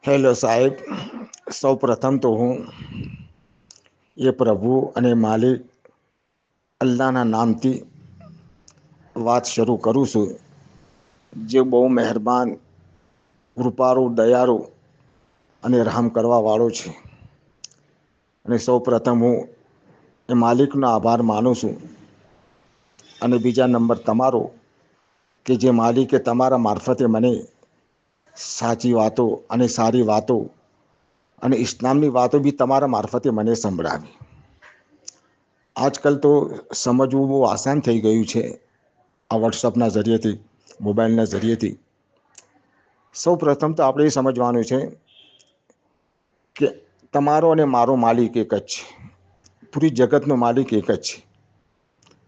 Hello સાહેબ, સૌ પ્રથમ તો હું એ પ્રભુ અને માલિક અલ્લાહના નામથી વાત શરૂ કરું છું, જે બહુ મહેરબાન, કૃપાળુ, દયાળુ અને રહમ કરવા વાળો છે. અને સૌ પ્રથમ હું એ માલિકનો આભાર માનું છું. અને બીજા નંબર તમારો, કે જે માલિકે તમારા મારફતે મને સાચી વાતો અને સારી વાતો અને ઇસ્લામની વાતો બી તમારા મારફતે મને સંભળાવી. આજકાલ તો સમજવું બહુ આસાન થઈ ગયું છે, આ વોટ્સઅપના જરિયેથી, મોબાઈલના જરિયેથી. સૌ પ્રથમ તો આપણે એ સમજવાનું છે કે તમારો અને મારો માલિક એક જ છે. પૂરી જગતનો માલિક એક જ છે.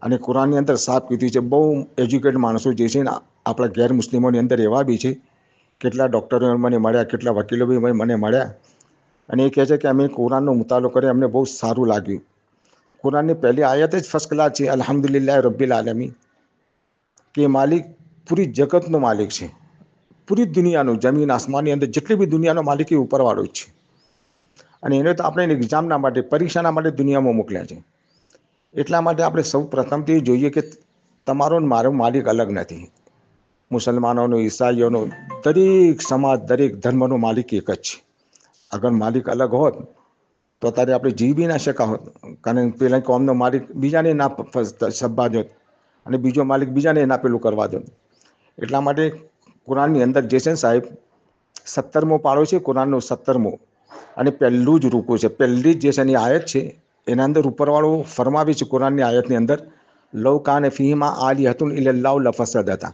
અને કુરાનની અંદર સાફ કીધું છે. બહુ એજ્યુકેટ માણસો જે છે ને આપણા ગેર મુસ્લિમોની અંદર એવા બી છે, કેટલા ડૉક્ટરો મને મળ્યા, કેટલા વકીલો બી મને મળ્યા, અને એ કહે છે કે અમે કુરાનનો મુતાલો કરી, અમને બહુ સારું લાગ્યું. કુરાનની પહેલી આયત જ ફર્સ્ટ ક્લાસ છે, અલ્હમ્દુલિલ્લાહ રબ્બિલ આલમીન, કે માલિક પૂરી જગતનો માલિક છે. પૂરી દુનિયાનો, જમીન આસમાનની અંદર જેટલી બી દુનિયાનો માલિક એ ઉપરવાળો જ છે. અને એને તો આપણે એક્ઝામના માટે, પરીક્ષાના માટે દુનિયામાં મોકલ્યા છે. એટલા માટે આપણે સૌ પ્રથમથી જોઈએ કે તમારો ને મારો માલિક અલગ નથી. મુસલમાનોનો, ઈસાઈઓનો, દરેક સમાજ, દરેક ધર્મનો માલિક એક જ છે. અગર માલિક અલગ હોત તો અત્યારે આપણે જીવી બી ના શકા હોત. કારણ પેલા કોમનો માલિક બીજાને ના સબ્બા દોત, અને બીજો માલિક બીજાને ના પેલું કરવા દોત. એટલા માટે કુરાનની અંદર જે છે ને સાહેબ, 17મો પાળો છે કુરાનનો, 17મો, અને પહેલું જ રૂકુ છે, પહેલી જ જે છે એની આયત છે. એના અંદર ઉપરવાળો ફરમાવે છે કુરાનની આયતની અંદર, લવ કાન ફીહિમા આલિહતુન ઇલ્લલ્લાહુ લફસદતા,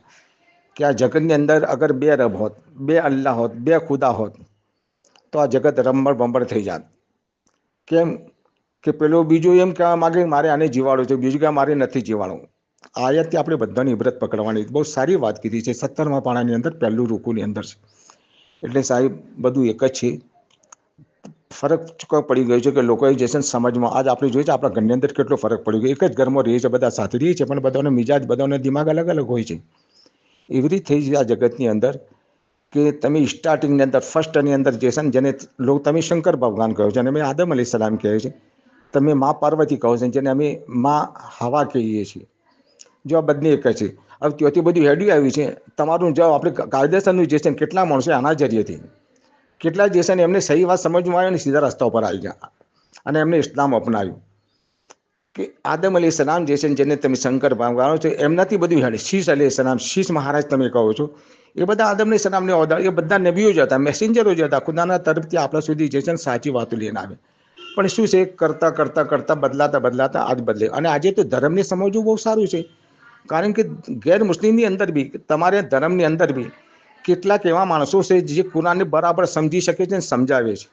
કે આ જગતની અંદર અગર બે રબ હોત, બે અલ્લાહ હોત, બે ખુદા હોત, તો આ જગત રમણ ભમણ થઈ જાત. કેમ કે પેલો બીજો એમ કહેવા માગે મારે આને જીવાડો છે, બીજું કે મારે નથી જીવાડવું. આ આયતથી આપણે બધાની ઇબરત પકડવાની. બહુ સારી વાત કીધી છે, 17મા પાણાની અંદર પહેલું રૂકુની અંદર છે. એટલે સાહેબ બધું એક જ છે. ફરક પડી ગયો છે કે લોકોએ જે છે સમજમાં, આજ આપણે જોઈએ છે આપણા ઘરની અંદર કેટલો ફરક પડી ગયો. એક જ ઘરમાં રહીએ છીએ, બધા સાથે રહીએ છીએ, પણ બધાનો મિજાજ, બધાનો દિમાગ અલગ અલગ હોય છે. એવી રીતે થઈ છે આ જગતની અંદર, કે તમે સ્ટાર્ટિંગની અંદર, ફર્સ્ટની અંદર જે છે ને, જેને તમે શંકર ભગવાન કહો છો, અને અમે આદમ અલી સલામ કહે છે, તમે મા પાર્વતી કહો છો, જેને અમે મા હવા કહીએ છીએ. જો આ બંને એક છે. હવે ત્યાંથી બધું હેડ્યું આવ્યું છે. તમારું જો આપણે કાયદેસરનું જે છે ને, કેટલા માણસો આના જરીએથી, કેટલા જે છે ને એમને સહી વાત સમજમાં આવે ને સીધા રસ્તા ઉપર આવી ગયા, અને એમને ઇસ્લામ અપનાવ્યું. કે આદમ અલી સલામ જે છે ને, જેને તમે શંકર ભગવાન છો, એમનાથી બધું હેડે. શીશ અલી સલામ, શીશ મહારાજ તમે કહો છો, એ બધા આદમ અલી સલામને ઓર્ડર, એ બધા નબીઓ જ હતા, મેસેન્જરો જ હતા, ખુદાના તરફથી આપણા સુધી જે છે ને સાચી વાતો લઈને આવે. પણ શું છે, કરતા કરતા કરતા બદલાતા બદલાતા આજ બદલે. અને આજે તો ધર્મને સમજવું બહુ સારું છે. કારણ કે ગેર મુસ્લિમની અંદર બી, તમારે ધર્મની અંદર બી કેટલાક એવા માણસો છે જે કુરાનને બરાબર સમજી શકે છે અને સમજાવે છે.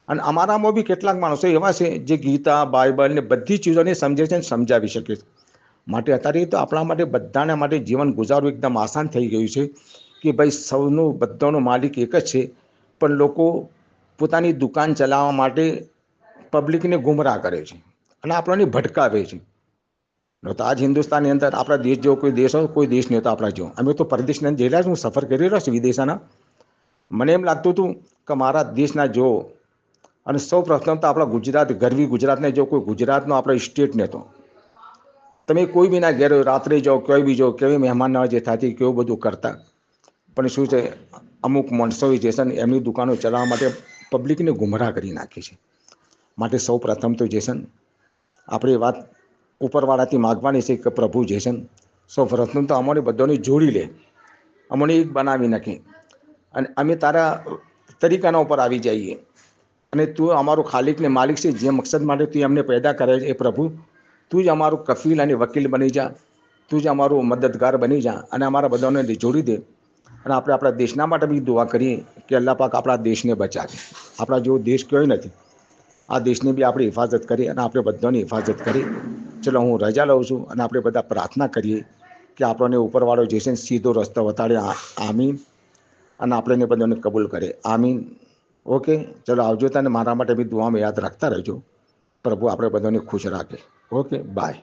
અને અમારામાં બી કેટલાક માણસો એવા છે જે ગીતા, બાઇબલ ને બધી ચીજોને સમજે છે અને સમજાવી શકે છે. માટે અત્યારે તો આપણા માટે, બધાના માટે જીવન ગુજારવું એકદમ આસાન થઈ ગયું છે. કે ભાઈ સૌનો બધાનો માલિક એક જ છે. પણ લોકો પોતાની દુકાન ચલાવવા માટે પબ્લિકને ગુમરાહ કરે છે અને આપણને ભટકાવે છે. તો આજ હિન્દુસ્તાનની અંદર આપણા દેશ જેવો કોઈ દેશ હોય, કોઈ દેશ નહીં હતો આપણા જેવો. અમે તો પરદેશની અંદર જયેલા, હું સફર કરી રહ્યો છું વિદેશના. મને એમ લાગતું હતું કે મારા દેશના જો, અને સૌ પ્રથમ તો આપણા ગુજરાત, ગરવી ગુજરાતને જો, કોઈ ગુજરાતનો આપણા સ્ટેટ ને તો તમે કોઈ બી ના ઘેર રાત્રે જાઓ, કોઈ બી જાઓ, કેવી મહેમાન નવાજી થતી, કેવું બધું કરતા. પણ શું છે, અમુક માણસો જે છે ને એમની દુકાનો ચલાવવા માટે પબ્લિકને ગુમરાહ કરી નાખે છે. માટે સૌ પ્રથમ તો જે છે ને આપણી વાત ઉપરવાળાથી માગવાની છે કે પ્રભુ જે છે ને સૌ પ્રથમ તો અમને બધાને જોડી લે, અમને એક બનાવી નાખે, અને અમે તારા તરીકાના ઉપર આવી જઈએ. અને તું અમારો ખાલિક ને માલિક છે, જે મકસદ માટે તું અમને પેદા કરે છે, એ પ્રભુ તું જ અમારું કફીલ અને વકીલ બની જા, તું જ અમારું મદદગાર બની જા, અને અમારા બધાને જોડી દે. અને આપણે આપણા દેશના માટે બી દુઆ કરીએ કે અલ્લાહ પાક આપણા દેશને બચાવે. આપણા જેવો દેશ કયો નથી. આ દેશની બી આપણે હિફાજત કરી, અને આપણે બધાની હિફાજત કરી. ચલો હું રજા લઉં છું, અને આપણે બધા પ્રાર્થના કરીએ કે આપણને ઉપરવાળો જે છે ને સીધો રસ્તો બતાડે. આમીન. અને આપણે બધાને કબૂલ કરે. આમીન. ઓકે, ચલો આવજો. તને મારા માટે બી દુઆમાં યાદ રાખતા રહેજો. પ્રભુ આપણે બધાને ખુશ રાખે. Okay, by.